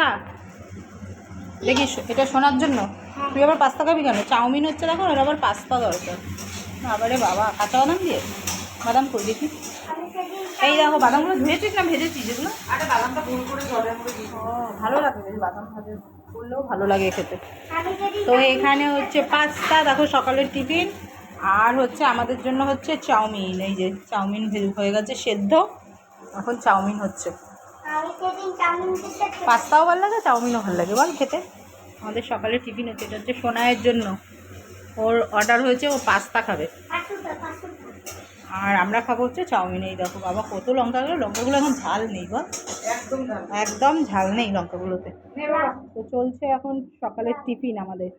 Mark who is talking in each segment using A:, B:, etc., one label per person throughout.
A: Pasta দেখিস, এটা শোনার জন্য তুই আবার পাস্তা খাবি কেন? চাউমিন হচ্ছে দেখো, ওর আবার পাস্তা দরকার। আবারে বাবা, কাঁচা বাদাম দিয়ে বাদাম করে দেখি। এই দেখো, বাদামগুলো ধুয়েছিস না ভেজেছিস যেগুলো?
B: আরে বাদামটা ভুল করে জলের মধ্যে দিই।
A: ও ভালো লাগে বেশ, বাদাম ভাজা করলেও ভালো লাগে খেতে। তো এখানে হচ্ছে পাস্তা, দেখো সকালের টিফিন। আর হচ্ছে আমাদের জন্য হচ্ছে চাউমিন। এই যে চাউমিন হয়ে গেছে সেদ্ধ, এখন চাউমিন হচ্ছে। পাস্তাও ভালো লাগে, চাউমিনও ভালো লাগে বল খেতে। আমাদের সকালের টিফিন হচ্ছে, এটা হচ্ছে সোনায়ের জন্য। ওর অর্ডার হয়েছে, ও পাস্তা খাবে। আর আমরা খাবো হচ্ছে চাউমিন। এই দেখো বাবা, কত লঙ্কাগুলো, লঙ্কাগুলো এখন ঝাল নেই বল, একদম ঝাল নেই লঙ্কাগুলোতে। তো চলছে এখন সকালের টিফিন আমাদের।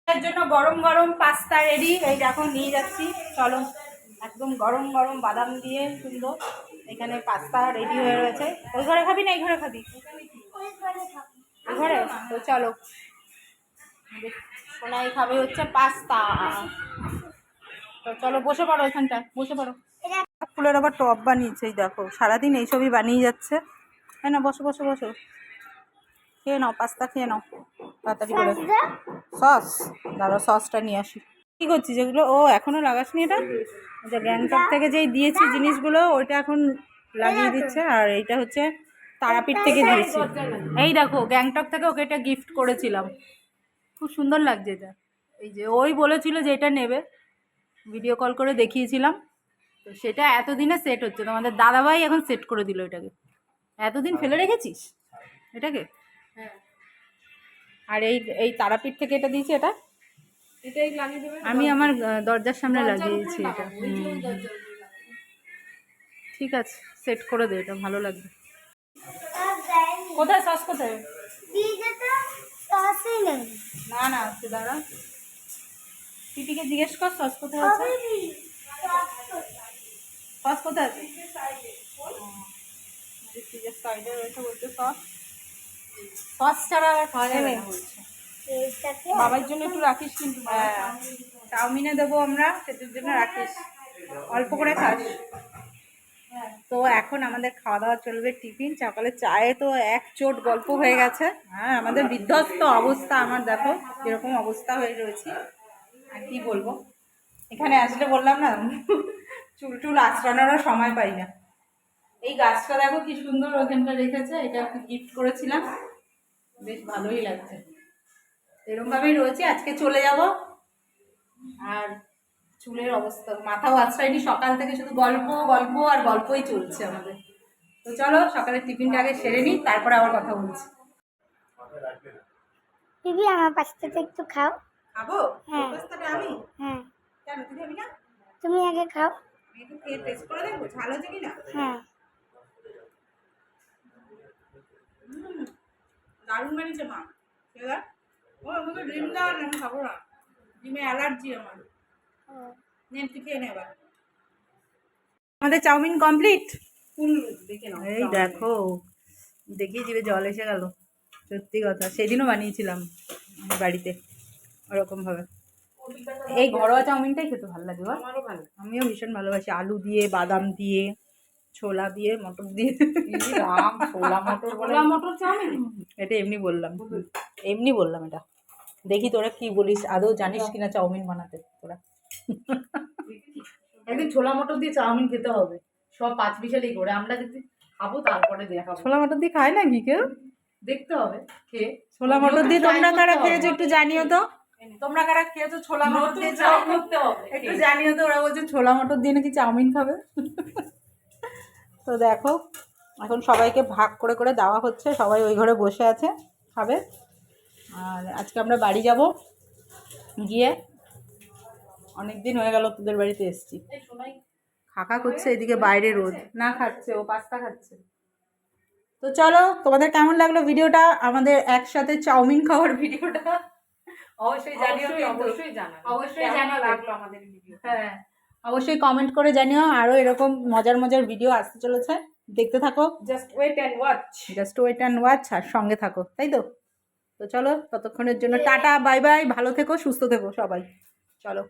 A: এর জন্য গরম গরম পাস্তা রেডি, এই দেখো নিয়ে যাচ্ছি, চলো। একদম গরম গরম বাদাম দিয়ে সুন্দর এখানে পাস্তা রেডি হয়ে রয়েছে। ওই ঘরে খাবি না এই ঘরে খাবি? ওই ঘরে। তো চলো, সোনাই খাবে হচ্ছে পাস্তা। তো চলো বসে পড়ো, ওইখানটায় বসে পড়ো। ফুলের আবার টপ বানিয়েছে, এই দেখো সারাদিন এইসবই বানিয়ে যাচ্ছে। হ্যাঁ না, বসো বসো বসো, খেয়ে নাও পাস্তা, খেয়ে নাও তাড়াতাড়ি করে। সস, দাঁড়াও সসটা নিয়ে আসি। কী করছিস যেগুলো? ও এখনও লাগাসনি এটা? আচ্ছা, গ্যাংটক থেকে যেই দিয়েছি জিনিসগুলো ওইটা এখন লাগিয়ে দিচ্ছে। আর এইটা হচ্ছে তারাপীঠ থেকে দিয়েছি। এই দেখো, গ্যাংটক থেকে ওকে এটা গিফট করেছিলাম, খুব সুন্দর লাগছে এটা। এই যে ওই বলেছিল যে এটা নেবে, ভিডিও কল করে দেখিয়েছিলাম। তো সেটা এতদিনে সেট হচ্ছে, তোমাদের দাদাভাই এখন সেট করে দিল এটাকে। এতদিন ফেলে রেখেছিস এটাকে? হ্যাঁ। আর এই এই তারাপীঠ থেকে এটা দিয়েছি, এটা
B: এটাই লাগিয়ে দেবে।
A: আমি আমার দরজার সামনে লাগিয়েছি এটা। ঠিক আছে, সেট করে দে, এটা ভালো লাগবে। কোথায় সস, কোথায়? না না, তুই দাঁড়া, পিপিকে জিজ্ঞেস কর সস কোথায় আছে। সস কোথায় আছে? সাইডে রয়েছে বলতে সস, সস ছাড়া আর খাওয়া যাবে না বলছে। বাবার জন্য একটু রাখিস কিন্তু। হ্যাঁ, চাউমিনে দেবো আমরা, সেটার জন্য রাখিস, অল্প করে খাস। তো এখন আমাদের খাওয়া দাওয়া চলবে, টিফিন। সকালে চায়ে তো এক চোট গল্প হয়ে গেছে। হ্যাঁ, আমাদের বিধ্বস্ত অবস্থা, আমার দেখো এরকম অবস্থা হয়ে রয়েছে। আর কি বলবো, এখানে আসলে বললাম না, চুল টুল আঁচড়ানোরও সময় পাই না। এই গাছটা দেখো কি সুন্দর ওখানটা রেখেছে, এটা গিফট করেছিলাম, বেশ ভালোই লাগছে। এরকমভাবেই রয়েছে, আজকে চলে যাব। আর চুলের অবস্থা, মাথাও আঁচড়াইনি, সকাল থেকে শুধু গল্প গল্প আর গল্পই চলছে আমাদের। তো চলো সকালের টিফিনটা আগে সেরে নিই, তারপরে আবার কথা বলছি।
C: দিদি আমার পাস্তাটা একটু খাও।
A: খাবো?
C: হ্যাঁ।
A: পাস্তাটা আমি?
C: হ্যাঁ।
A: কেন, তুই খাবি না?
C: তুমি আগে খাও।
A: আমি একটু খেয়ে টেস্ট করে দেখবো ঝাল হচ্ছে কিনা।
C: হ্যাঁ।
A: দারুণ বানিয়েছে মা। এবার ও আমাকে ডিম দাও না, আমি খাবো না, ডিমে অ্যালার্জি আমার। নে তুই খেয়ে নে এবার। আমাদের চাউমিন কমপ্লিট। এই দেখো, দেখি জিভে জল এসে গেল, সত্যি কথা। সেদিনও বানিয়েছিলাম আমার বাড়িতে ওরকমভাবে। এই ঘরোয়া চাউমিনটাই খেতে ভালো লাগে বল। আমারও ভালো, আমিও ভীষণ ভালোবাসি। আলু দিয়ে, বাদাম দিয়ে, ছোলা দিয়ে, মটর দিয়ে।
B: ছোলা মটর চাউমিন,
A: এটা এমনি বললাম, এমনি বললাম এটা। দেখি তোরা কি বলিস, আদৌ জানিস কিনা চাউমিন বানাতে তোরা।
B: একদিন ছোলা মটর দিয়ে চাউমিন খেতে হবে, সব পাঁচ বিশালি করে। আমরা যদি খাবো তারপরে দেখাবো।
A: ছোলা মটর দিয়ে খায় নাকি কেউ?
B: দেখতে হবে খেয়ে।
A: ছোলা মটর দিয়ে তোমরা কারা খেয়েছো একটু জানিও তো। তোমরা কারা খেয়েছো ছোলা মটর দিয়ে চাউমিন?
B: করতে হবে
A: একটু জানিও তো। ওরা বলছে ছোলা মটর দিয়ে নাকি চাউমিন খাবে। তো দেখো, এখন সবাইকে ভাগ করে করে দেওয়া হচ্ছে, সবাই ওই ঘরে বসে আছে খাবে। আর আজকে আমরা বাড়ি যাব, গিয়ে অনেক দিন হয়ে গেল তোদের বাড়িতে এসেছি। খাকা করছে এদিকে বাইরে, রোদ না খাচ্ছে, ও পাস্তা খাচ্ছে। তো চলো, তোমাদের কেমন লাগলো ভিডিওটা, আমাদের একসাথে চাউমিন খাওয়ার ভিডিওটা? অবশ্যই জানিও, অবশ্যই জানিও লাগলো আমাদের ভিডিও। হ্যাঁ, অবশ্যই কমেন্ট করে জানিও। আরও এরকম মজার মজার ভিডিও আসতে চলেছে, দেখতে থাকো।
B: জাস্ট ওয়েট অ্যান্ড ওয়াচ,
A: আর সঙ্গে থাকো, তাই তো? তো চলো, ততক্ষণের জন্য টাটা, বাই বাই, ভালো থেকো, সুস্থ থেকো সবাই, চলো।